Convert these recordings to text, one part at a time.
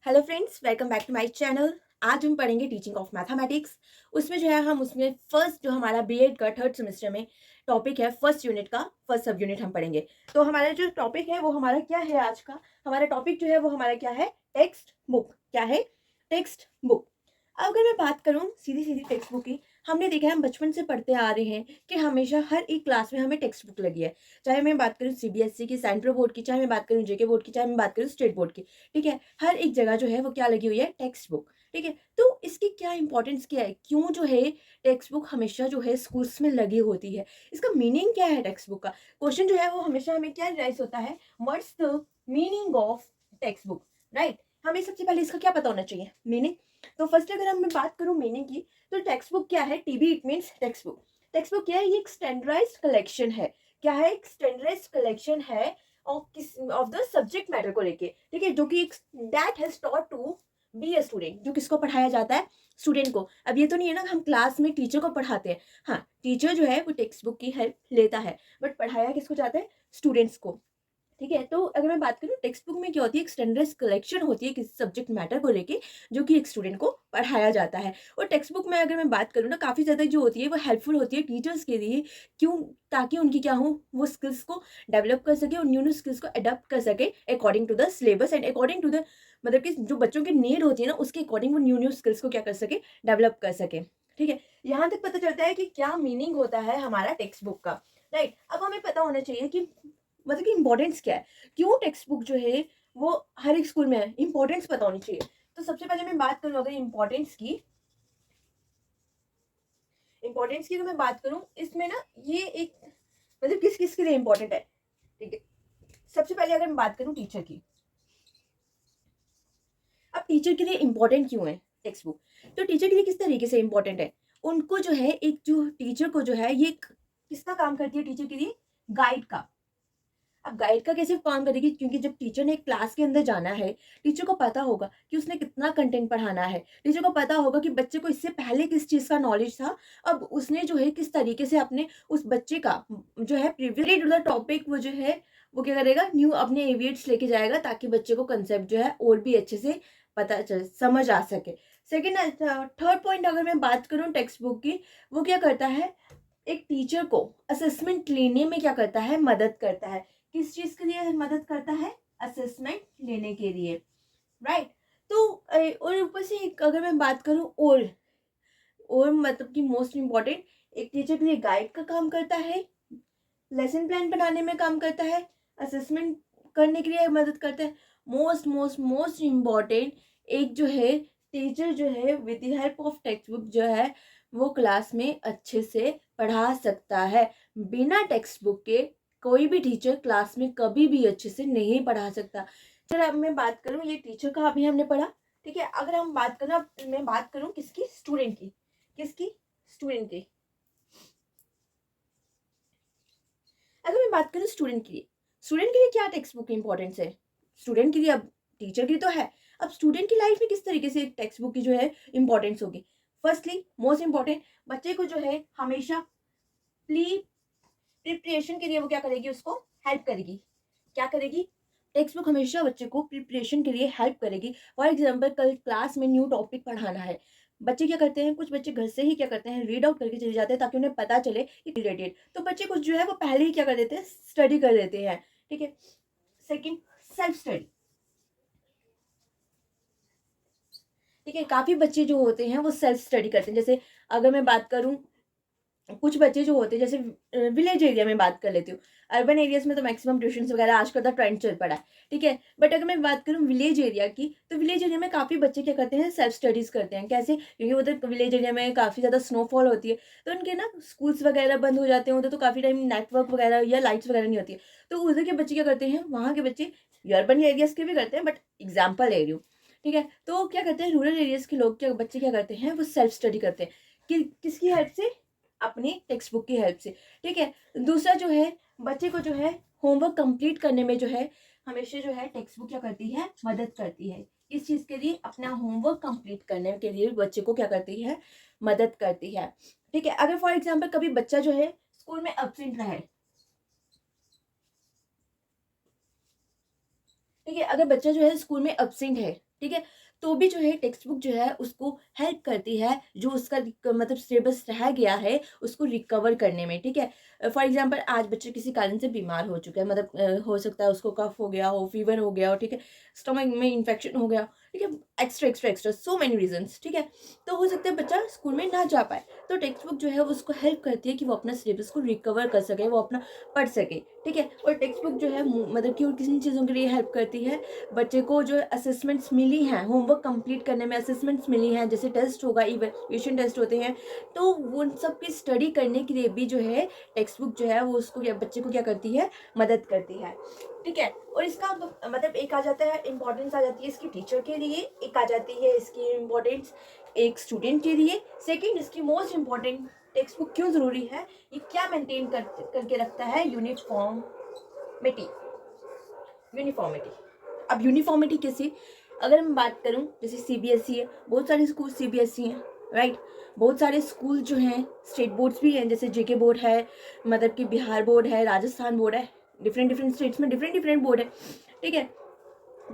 Hello friends, welcome back to my channel. आज हम पढ़ेंगे टीचिंग ऑफ मैथमेटिक्स। उसमें जो है हम उसमें फर्स्ट जो हमारा बीएड का थर्ड सेमेस्टर में टॉपिक है, फर्स्ट यूनिट का फर्स्ट सब यूनिट हम पढ़ेंगे। तो हमारा जो टॉपिक है वो हमारा क्या है आज का? हमारा टॉपिक जो है वो हमारा क्या है? Text book. क्या है? Text book. अब अगर मैं बात करूँ सीधी सीधी टेक्स्ट बुक की, हमने देखा है, हम बचपन से पढ़ते आ रहे हैं कि हमेशा हर एक क्लास में हमें टेक्स्ट बुक लगी है। चाहे मैं बात करूँ सीबीएसई की, सेंट्रल बोर्ड की, चाहे मैं बात करूँ जेके बोर्ड की, चाहे मैं बात करूँ स्टेट बोर्ड की। ठीक है, हर एक जगह जो है वो क्या लगी हुई है? Text book. ठीक है, तो इसकी क्या इंपॉर्टेंस क्या है? क्यों जो है टेक्स्ट बुक हमेशा जो है स्कूल्स में लगी होती है? इसका मीनिंग क्या है टेक्स्ट बुक का? क्वेश्चन जो है वो हमेशा हमें क्या राइज होता है, what's the meaning of text book? Right, हमें सबसे पहले इसका क्या पता होना चाहिए, मीनिंग। तो फर्स्ट अगर हम मैं बात करूँ मीनिंग की, तो टेक्स्ट बुक क्या है? TB it means text book. Text book क्या है? ये एक स्टैंडर्डाइज्ड कलेक्शन है। क्या है? एक स्टैंडर्डाइज्ड कलेक्शन है ऑफ द सब्जेक्ट मैटर को लेके। ठीक है, जो कि that has taught to be a student, जो किसको पढ़ाया जाता है? स्टूडेंट को। अब ये तो नहीं है ना हम क्लास में टीचर को पढ़ाते हैं। हाँ, टीचर जो है वो टेक्स्ट बुक की हेल्प लेता है, बट पढ़ाया किसको जाता है? स्टूडेंट्स को। ठीक है, तो अगर मैं बात करूँ टेक्स्ट बुक में क्या होती है, एक स्टैंडर्ड कलेक्शन होती है किसी सब्जेक्ट मैटर को लेके, जो कि एक स्टूडेंट को पढ़ाया जाता है। और टेक्स्ट बुक में अगर मैं बात करूँ ना, काफ़ी ज़्यादा जो होती है वो हेल्पफुल होती है टीचर्स के लिए। क्यों? ताकि उनकी क्या हो, वो स्किल्स को डेवलप कर सके और न्यू न्यू स्किल्स को अडॉप्ट कर सके according to the syllabus and according to the, मतलब कि जो बच्चों की नीड होती है ना, उसके अकॉर्डिंग वो न्यू न्यू स्किल्स को क्या कर सके? डेवलप कर सके। ठीक है, यहाँ तक पता चलता है कि क्या मीनिंग होता है हमारा टेक्स्ट बुक का। राइट, अब हमें पता होना चाहिए कि मतलब कि इम्पोर्टेंस क्या है, क्यों टेक्स्ट बुक जो है वो हर एक स्कूल में है, इम्पोर्टेंस पता होनी चाहिए। तो सबसे पहले मैं बात करूँ अगर इम्पोर्टेंस की तो मैं बात करूँ इसमें ना, ये एक मतलब किस किस के लिए इम्पोर्टेंट है। ठीक है, सबसे पहले अगर मैं बात करूँ टीचर की। अब टीचर के लिए इम्पोर्टेंट क्यों है टेक्स्ट बुक? तो टीचर के लिए किस तरीके से इम्पोर्टेंट है? उनको जो है, एक जो टीचर को जो है ये किसका काम करती है टीचर के लिए? गाइड का। अब गाइड का कैसे काम करेगी? क्योंकि जब टीचर ने क्लास के अंदर जाना है, टीचर को पता होगा कि उसने कितना कंटेंट पढ़ाना है। टीचर को पता होगा कि बच्चे को इससे पहले किस चीज़ का नॉलेज था। अब उसने जो है किस तरीके से अपने उस बच्चे का जो है प्रीवियसली टू द टॉपिक, वो जो है वो क्या करेगा, न्यू अपने एविएट्स लेके जाएगा, ताकि बच्चे को कंसेप्ट जो है और भी अच्छे से पता चल समझ आ सके। सेकेंड, थर्ड पॉइंट अगर मैं बात करूँ टेक्स्ट बुक की, वो क्या करता है, एक टीचर को असेसमेंट लेने में क्या करता है? मदद करता है। किस चीज के लिए मदद करता है? असेसमेंट लेने के लिए। राइट, तो और ऊपर से एक अगर मैं बात करूं, और मतलब कि मोस्ट इम्पॉर्टेंट, एक टीचर के लिए गाइड का काम करता है, लेसन प्लान बनाने में काम करता है, असेसमेंट करने के लिए मदद करता है। मोस्ट मोस्ट मोस्ट इम्पॉर्टेंट, एक जो है टीचर जो है with the help of text book जो है वो क्लास में अच्छे से पढ़ा सकता है। बिना टेक्स्ट बुक के कोई भी टीचर क्लास में कभी भी अच्छे से नहीं पढ़ा सकता। चलो अब मैं बात करूँ, ये टीचर का अभी हमने पढ़ा। ठीक है, अगर हम बात करें, अब मैं बात करूँ किसकी? स्टूडेंट की। किसकी? स्टूडेंट की। अगर मैं बात करूँ स्टूडेंट के लिए क्या टेक्स्ट बुक की इंपॉर्टेंस है? स्टूडेंट के लिए, अब टीचर की तो है, अब स्टूडेंट की लाइफ में किस तरीके से एक टेक्स्ट बुक की जो है इंपॉर्टेंस होगी? फर्स्टली मोस्ट इंपॉर्टेंट, बच्चे को जो है हमेशा प्री प्रिपरेशन के लिए वो क्या करेगी? उसको हेल्प करेगी। क्या करेगी? टेक्स्ट बुक हमेशा बच्चे को प्रिपरेशन के लिए हेल्प करेगी। फॉर एग्जाम्पल, कल क्लास में न्यू टॉपिक पढ़ाना है, बच्चे क्या करते हैं, कुछ बच्चे घर से ही क्या करते हैं, रीड आउट करके चले जाते हैं, ताकि उन्हें पता चले कि रिलेटेड, तो बच्चे कुछ जो है वो पहले ही क्या कर देते हैं? स्टडी कर देते हैं। ठीक है, सेकेंड, सेल्फ स्टडी। ठीक है, काफी बच्चे जो होते हैं वो सेल्फ स्टडी करते हैं। जैसे अगर मैं बात करूं, कुछ बच्चे जो होते हैं, जैसे विलेज एरिया में बात कर लेती हूँ, अर्बन एरियाज में तो मैक्सिमम ट्यूशन वगैरह आजकल का ट्रेंड चल पड़ा है। ठीक है, बट अगर मैं बात करूँ विलेज एरिया की, तो विलेज एरिया में काफ़ी बच्चे क्या करते हैं? सेल्फ स्टडीज़ करते हैं। कैसे? क्योंकि उधर विलेज एरिया में काफ़ी ज़्यादा स्नोफॉल होती है, तो उनके ना स्कूल्स वगैरह बंद हो जाते हैं उधर, तो काफ़ी टाइम नेटवर्क वगैरह या लाइट्स वगैरह नहीं होती है। तो उधर के बच्चे क्या करते हैं, वहाँ के बच्चे अर्बन एरियाज के भी करते हैं, बट एग्जाम्पल ले रही हूँ। ठीक है, तो क्या करते हैं, रूरल एरियाज के लोग, क्या बच्चे क्या करते हैं, वो सेल्फ स्टडी करते हैं। किसकी हेल्प से? अपनी टेक्स्ट बुक की हेल्प से। ठीक है, दूसरा जो है, बच्चे को जो है होमवर्क कंप्लीट करने में जो है हमेशा जो है टेक्स्ट बुक क्या करती है? मदद करती है। इस चीज के लिए, अपना होमवर्क कंप्लीट करने के लिए बच्चे को क्या करती है? मदद करती है। ठीक है, अगर फॉर एग्जाम्पल कभी बच्चा जो है स्कूल में एब्सेंट रहे, ठीक है, अगर बच्चा जो है स्कूल में एब्सेंट है, ठीक है? तो भी जो है टेक्स्ट बुक जो है उसको हेल्प करती है, जो उसका मतलब सिलेबस रह गया है उसको रिकवर करने में, ठीक है? फॉर एग्ज़ाम्पल आज बच्चा किसी कारण से बीमार हो चुका है, मतलब हो सकता है उसको कफ़ हो गया हो, फ़ीवर हो गया हो, ठीक है? स्टमक में इन्फेक्शन हो गया हो, ठीक है? एक्स्ट्रा सो मेनी रीज़न्स, ठीक है? तो हो सकता है बच्चा स्कूल में ना जा पाए, तो टेक्स्ट बुक जो है वो उसको हेल्प करती है कि वो अपना सिलेबस को रिकवर कर सके, वो अपना पढ़ सके, ठीक है? और टेक्स्ट बुक जो है मतलब कि और किन चीज़ों के लिए हेल्प करती है, बच्चे को जो असेसमेंट्स मिली हैं, होमवर्क कंप्लीट करने में असेसमेंट्स मिली हैं, जैसे टेस्ट होगा, इवैल्यूएशन टेस्ट होते हैं, तो वो उन सब की स्टडी करने के लिए भी जो है टेक्स्ट बुक जो है वो उसको बच्चे को क्या करती है, मदद करती है, ठीक है? और इसका मतलब एक आ जाता है इम्पोर्टेंस, आ जाती है इसकी टीचर के लिए, एक आ जाती है इसकी इम्पोर्टेंस एक स्टूडेंट के लिए। सेकेंड, इसकी मोस्ट इम्पॉर्टेंट, टेक्स्ट बुक क्यों ज़रूरी है, ये क्या मेंटेन करके रखता है, यूनिफॉर्मिटी। यूनिफॉर्मिटी, अब यूनिफॉर्मिटी कैसे, अगर मैं बात करूं जैसे सीबीएसई है, बहुत सारे स्कूल सीबीएसई हैं, राइट? बहुत सारे स्कूल जो हैं स्टेट बोर्ड्स भी हैं, जैसे जेके बोर्ड है, मतलब कि बिहार बोर्ड है, राजस्थान बोर्ड है, डिफरेंट डिफरेंट स्टेट्स में डिफरेंट डिफरेंट बोर्ड है, ठीक है?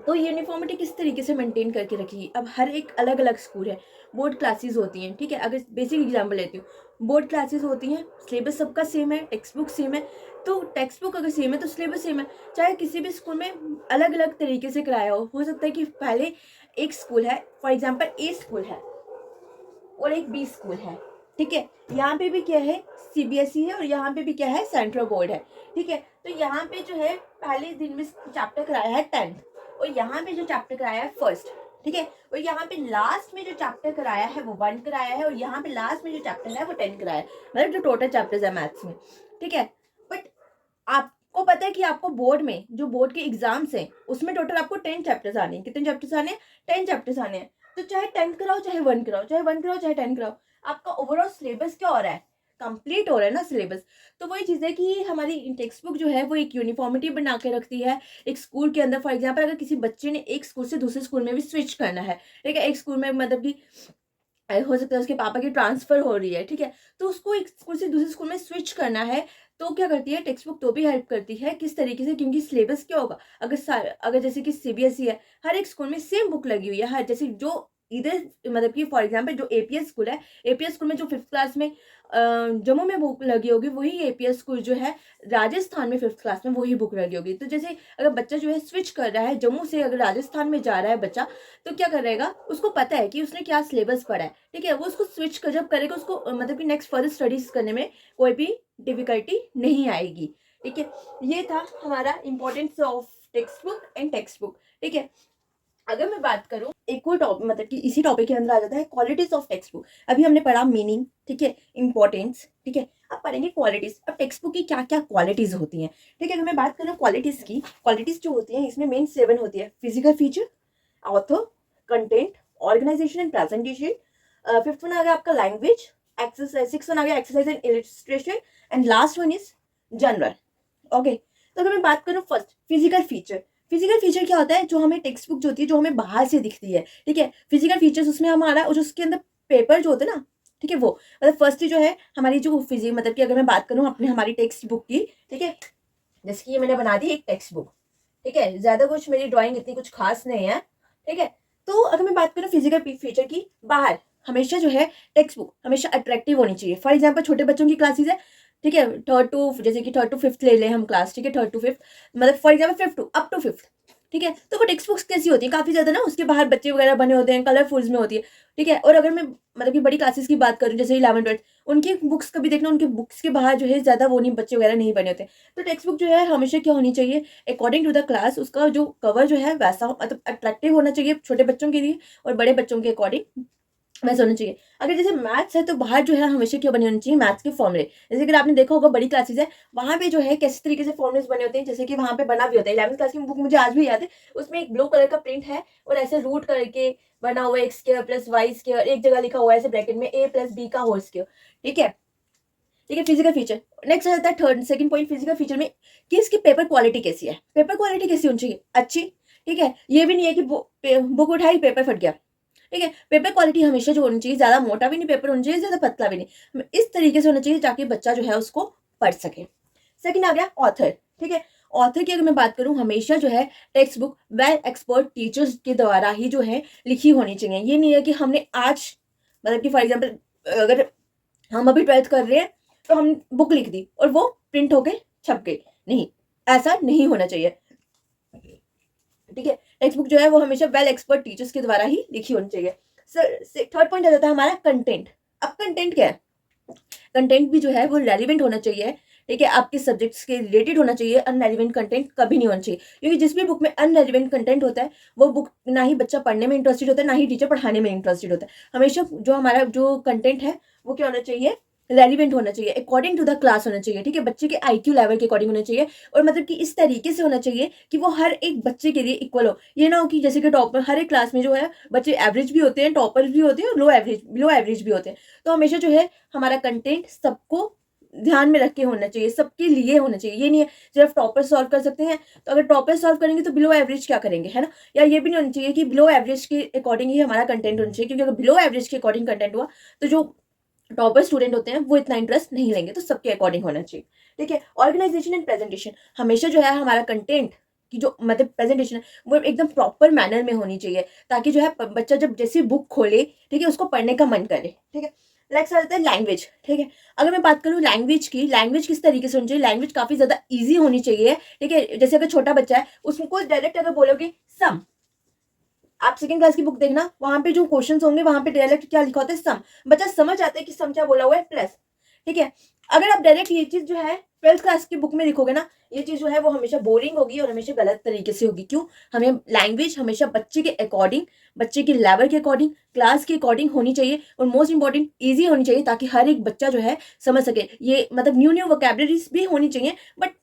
तो यूनिफॉर्मिटी किस तरीके से मेंटेन करके रखी, अब हर एक अलग अलग स्कूल है, बोर्ड क्लासेस होती हैं, ठीक है? अगर बेसिक एग्जांपल लेती हूँ, बोर्ड क्लासेस होती हैं, सिलेबस सबका सेम है, टेक्स्ट बुक सेम है, तो टेक्स्ट बुक अगर सेम है तो सिलेबस सेम है, चाहे किसी भी स्कूल में अलग अलग तरीके से कराया हो सकता है कि पहले एक स्कूल है, फॉर एग्जाम्पल ए स्कूल है और एक बी स्कूल है, ठीक है? यहाँ पे भी क्या है, सीबीएसई है, और यहाँ पे भी क्या है, सेंट्रल बोर्ड है, ठीक है? तो यहाँ पे जो है पहले दिन में चैप्टर कराया है 10th, और यहाँ पे जो चैप्टर कराया है फर्स्ट, ठीक है? और यहाँ पे लास्ट में जो चैप्टर कराया है वो 1 कराया है, और यहाँ पे लास्ट में जो चैप्टर है वो 10 कराया है, मतलब जो टोटल चैप्टर्स है मैथ्स में, ठीक है? बट आपको पता है कि आपको बोर्ड में जो बोर्ड के एग्जाम्स हैं उसमें टोटल आपको 10 चैप्टर्स आने हैं, कितने चैप्टर्स आने हैं, 10 चैप्टर्स आने हैं। तो चाहे 10 कराओ, चाहे 1 कराओ, चाहे 1 कराओ, चाहे 10 कराओ, आपका ओवरऑल सिलेबस क्या हो रहा है, कंप्लीट हो रहा है ना सिलेबस। तो वही चीज़ है कि हमारी टेक्स्ट बुक जो है वो एक यूनिफॉर्मिटी बना के रखती है एक स्कूल के अंदर। फॉर एग्जाम्पल अगर किसी बच्चे ने एक स्कूल से दूसरे स्कूल में भी स्विच करना है, ठीक है? एक स्कूल में मतलब कि हो सकता है उसके पापा की ट्रांसफ़र हो रही है, ठीक है? तो उसको एक स्कूल से दूसरे स्कूल में स्विच करना है, तो क्या करती है टेक्स्ट बुक, तो भी हेल्प करती है, किस तरीके से, क्योंकि सिलेबस क्या होगा, अगर जैसे कि सीबीएसई है, हर एक स्कूल में सेम बुक लगी हुई है, हर जैसे जो इधर मतलब कि फॉर एग्जाम्पल जो एपीएस स्कूल है, एपीएस स्कूल में जो 5th क्लास में जम्मू में बुक लगी होगी, वही एपीएस स्कूल जो है राजस्थान में 5th क्लास में वही बुक लगी होगी। तो जैसे अगर बच्चा जो है स्विच कर रहा है, जम्मू से अगर राजस्थान में जा रहा है बच्चा, तो क्या कर रहेगा, उसको पता है कि उसने क्या सिलेबस पढ़ा है, ठीक है? वो उसको स्विच कर जब करेगा, उसको मतलब कि नेक्स्ट फर्दर स्टडीज करने में कोई भी डिफिकल्टी नहीं आएगी, ठीक है? ये था हमारा importance of text book and text book, ठीक है? अगर मैं बात करूं एक और टॉपिक, मतलब कि इसी टॉपिक के अंदर आ जाता है क्वालिटीज ऑफ टेक्स्ट बुक। अभी हमने पढ़ा मीनिंग, ठीक है, इंपॉर्टेंस, ठीक है? अब पढ़ेंगे क्वालिटीज। अब टेक्स्ट बुक की क्या क्या क्वालिटीज होती हैं, ठीक है? अगर मैं बात करूं क्वालिटीज की, क्वालिटीज जो होती हैं इसमें मेन 7 होती है। Physical feature, author, content, organisation and presentation, 5th one आ गया आपका लैंग्वेज, एक्सरसाइज, 6th वन आ गया exercise and illustration, and last one is general. Okay, तो अगर मैं बात करूं first physical feature, physical feature क्या होता है, जो हमें टेक्स्ट बुक जो होती है जो हमें बाहर से दिखती है, ठीक है? फिजिकल फीचर्स उसमें हमारा और जो उसके अंदर पेपर जो होते हैं ना, ठीक है, वो मतलब फर्स्ट जो है हमारी जो फिजिक, मतलब कि अगर मैं बात करूं अपने हमारी टेक्स्ट बुक की, ठीक है, जैसे कि ये मैंने बना दी एक टेक्स्ट बुक, ठीक है? ज्यादा कुछ मेरी ड्राइंग इतनी कुछ खास नहीं है, ठीक है? तो अगर मैं बात करूं फिजिकल फीचर की, बाहर हमेशा जो है टेक्स्ट बुक हमेशा अट्रैक्टिव होनी चाहिए। फॉर एग्जाम्पल छोटे बच्चों की क्लासेज है, ठीक है, जैसे कि 3rd to 5th ले लें हम क्लास, ठीक है, 3rd to 5th, मतलब for example 5th to up to 5th, ठीक है? तो वो टेक्स्ट बुक्स कैसी होती है, काफी ज्यादा ना उसके बाहर बच्चे वगैरह बने होते हैं, कलरफुल्स में होती है, ठीक है? और अगर मैं मतलब कि बड़ी क्लासेस की बात करूं जैसे 11th 12th, उनकी बुक्स कभी देखना, उनके बुक्स के बाहर जो है ज्यादा वो नहीं, बच्चे वगैरह नहीं बने होते। तो टेक्स्ट बुक जो है हमेशा क्या होनी चाहिए, अकॉर्डिंग टू द क्लास, उसका जो कवर जो है वैसा मतलब अट्रैक्टिव होना चाहिए छोटे बच्चों के लिए, और बड़े बच्चों के अकॉर्डिंग वैसे होना चाहिए। अगर जैसे मैथ्स है तो बाहर जो है हमेशा क्या बने होने चाहिए, मैथ्स के फॉर्मूले। जैसे कि आपने देखा होगा बड़ी क्लासेस है, वहाँ पे जो है किस तरीके से फॉर्मूलेस बने होते हैं, जैसे कि वहाँ पे बना भी होता है। 11th क्लास की बुक मुझे आज भी याद है, उसमें एक ब्लू कलर का प्रिंट है और ऐसे रूट करके बना हुआ है, X square plus Y square, एक जगह लिखा हुआ है ऐसे ब्रैकेट में ए प्लस बी का होल स्क्वायर, ठीक है? ठीक है, फिजिकल फीचर। नेक्स्ट आ जाता है third second point physical feature में, कि इसकी पेपर क्वालिटी कैसी है। पेपर क्वालिटी कैसी होनी चाहिए, अच्छी, ठीक है? ये भी नहीं है कि बुक उठाई पेपर फट गया, ठीक है? पेपर क्वालिटी हमेशा जो होनी चाहिए, ज्यादा मोटा भी नहीं पेपर होना चाहिए, ज्यादा पतला भी नहीं, इस तरीके से होना चाहिए ताकि बच्चा जो है उसको पढ़ सके। सेकंड आ गया ऑथर, ठीक है? ऑथर की अगर मैं बात करूँ, हमेशा जो है text book well expert teachers के द्वारा ही जो है लिखी होनी चाहिए। ये नहीं है कि हमने आज मतलब कि फॉर एग्जाम्पल अगर हम अभी 12th कर रहे हैं तो हम बुक लिख दी और वो प्रिंट होके छप गई, नहीं, ऐसा नहीं होना चाहिए। ठीक है, टेक्स्ट बुक जो है वो हमेशा वेल एक्सपर्ट टीचर्स के द्वारा ही लिखी होनी चाहिए। सर थर्ड पॉइंट आ जाता है हमारा कंटेंट। अब कंटेंट क्या है? कंटेंट भी जो है वो रेलिवेंट होना चाहिए। ठीक है, आपके सब्जेक्ट्स के रिलेटेड होना चाहिए। अनरेलिवेंट कंटेंट कभी नहीं होना चाहिए, क्योंकि जिस भी बुक में अनरेलिवेंट कंटेंट होता है वो बुक ना ही बच्चा पढ़ने में इंटरेस्टेड होता है, ना ही टीचर पढ़ाने में इंटरेस्टेड होता है। हमेशा जो हमारा जो कंटेंट है वो क्या होना चाहिए? रेलिवेंट होना चाहिए, अकॉर्डिंग टू द क्लास होना चाहिए। ठीक है, बच्चे के IQ लेवल के अकॉर्डिंग होना चाहिए, और मतलब कि इस तरीके से होना चाहिए कि वो हर एक बच्चे के लिए इक्वल हो। ये ना हो कि जैसे कि टॉप हर एक क्लास में जो है बच्चे एवरेज भी होते हैं, टॉपर्स भी होते हैं, और लो एवरेज भी होते हैं। तो हमेशा जो है हमारा कंटेंट सबको ध्यान में रख के होना चाहिए, सबके लिए होना चाहिए। ये नहीं है सिर्फ टॉपर सॉल्व कर सकते हैं, तो अगर टॉपर सॉल्व करेंगे तो बिलो एवरेज क्या करेंगे, है ना? या ये भी नहीं होना चाहिए कि बिलो एवरेज के अकॉर्डिंग ही हमारा कंटेंट होना चाहिए, क्योंकि अगर बिलो एवरेज के अकॉर्डिंग कंटेंट हुआ तो जो टॉपर स्टूडेंट होते हैं वो इतना इंटरेस्ट नहीं लेंगे। तो सबके अकॉर्डिंग होना चाहिए। ठीक है, ऑर्गेनाइजेशन एंड प्रेजेंटेशन, हमेशा जो है हमारा कंटेंट की जो मतलब प्रेजेंटेशन है वो एकदम प्रॉपर मैनर में होनी चाहिए, ताकि जो है बच्चा जब जैसी बुक खोले, ठीक है, उसको पढ़ने का मन करे। ठीक है, नेक्स्ट आ जाता है लैंग्वेज। ठीक है, अगर मैं बात करूँ लैंग्वेज की, लैंग्वेज किस तरीके से होनी चाहिए? लैंग्वेज काफी ज्यादा ईजी होनी चाहिए। ठीक है, जैसे अगर छोटा बच्चा है उसको डायरेक्ट अगर बोलोगे सम, आप सेकंड क्लास की बुक देखना, वहां पे जो क्वेश्चंस होंगे वहां पे डायरेक्ट क्या लिखा होता है? सम। बच्चा समझ आता है कि सम क्या बोला हुआ है, प्लस। ठीक है, अगर आप डायरेक्ट ये चीज जो है 12th क्लास की बुक में लिखोगे ना, ये चीज जो है वो हमेशा बोरिंग होगी और हमेशा गलत तरीके से होगी। क्यों? हमें लैंग्वेज हमेशा बच्चे के अकॉर्डिंग, बच्चे के लेवल के अकॉर्डिंग, क्लास के अकॉर्डिंग होनी चाहिए, और मोस्ट इंपॉर्टेंट ईजी होनी चाहिए, ताकि हर एक बच्चा जो है समझ सके। ये मतलब न्यू न्यू वोकैबुलरीज भी होनी चाहिए, बट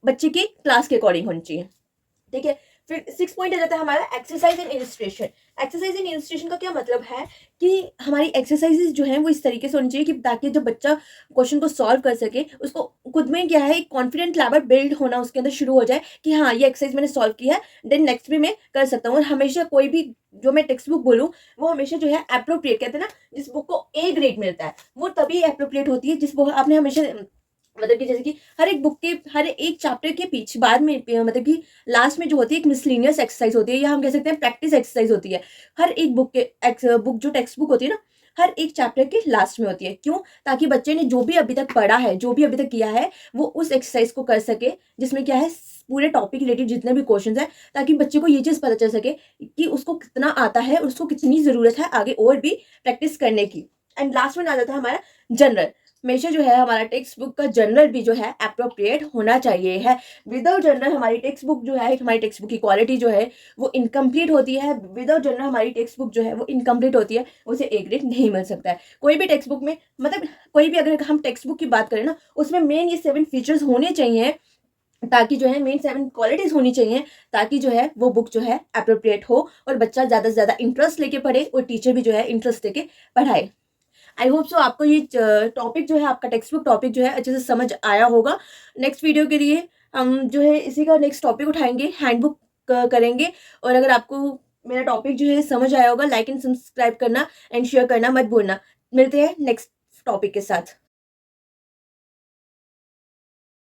बच्चे की क्लास के अकॉर्डिंग होनी चाहिए। ठीक है, फिर 6 पॉइंट आ जाता है हमारा exercise and illustration. Exercise and illustration का क्या मतलब है कि हमारी एक्सरसाइजेज जो है वो इस तरीके से होनी चाहिए कि ताकि जब बच्चा क्वेश्चन को सॉल्व कर सके, उसको खुद में क्या है एक कॉन्फिडेंट लेवल बिल्ड होना उसके अंदर शुरू हो जाए कि हाँ ये एक्सरसाइज मैंने सॉल्व किया है, देन नेक्स्ट भी मैं कर सकता हूँ। और हमेशा कोई भी जो मैं टेक्स्ट बुक बोलूँ वो हमेशा जो है अप्रोप्रिएट, कहते हैं ना जिस बुक को A ग्रेड मिलता है वो तभी अप्रोप्रिएट होती है जिस बुक आपने हमेशा मतलब कि जैसे कि हर एक बुक के हर एक चैप्टर के पीछे बाद में मतलब कि लास्ट में जो होती है एक मिसलिनियस एक्सरसाइज होती है, या हम कह सकते हैं प्रैक्टिस एक्सरसाइज होती है। हर एक बुक के बुक जो टेक्स्ट बुक होती है ना, हर एक चैप्टर के लास्ट में होती है। क्यों? ताकि बच्चे ने जो भी अभी तक पढ़ा है, जो भी अभी तक किया है, वो उस एक्सरसाइज को कर सके, जिसमें क्या है पूरे टॉपिक रिलेटेड जितने भी क्वेश्चंस हैं, ताकि बच्चे को ये चीज पता चल सके कि उसको कितना आता है और उसको कितनी जरूरत है आगे और भी प्रैक्टिस करने की। एंड लास्ट में आ जाता है हमारा जनरल। हमेशा जो है हमारा टेक्स्ट बुक का जनरल भी जो है अप्रोप्रिएट होना चाहिए है। विदाउट जनरल हमारी टेक्स्ट बुक जो है, हमारी टेक्स्ट बुक की क्वालिटी जो है वो इनकम्प्लीट होती है। विदाउट जनरल हमारी टेक्स्ट बुक जो है वो इनकम्प्लीट होती है, उसे A ग्रेड नहीं मिल सकता है। कोई भी टेक्स्ट बुक में मतलब कोई भी अगर हम टेक्स्ट बुक की बात करें ना, उसमें मेन ये 7 फीचर्स होने चाहिए, ताकि जो है मेन 7 क्वालिटीज होनी चाहिए, ताकि जो है वो बुक जो है अप्रोप्रिएट हो और बच्चा ज्यादा से ज्यादा इंटरेस्ट लेके पढ़े और टीचर भी जो है इंटरेस्ट लेके पढ़ाए। आई होप सो आपको ये टॉपिक जो है आपका टेक्स्ट बुक टॉपिक जो है अच्छे से समझ आया होगा। नेक्स्ट वीडियो के लिए हम जो है इसी का नेक्स्ट टॉपिक उठाएंगे, हैंडबुक करेंगे। और अगर आपको मेरा टॉपिक जो है समझ आया होगा, लाइक एंड सब्सक्राइब करना एंड शेयर करना मत भूलना। मिलते हैं नेक्स्ट टॉपिक के साथ।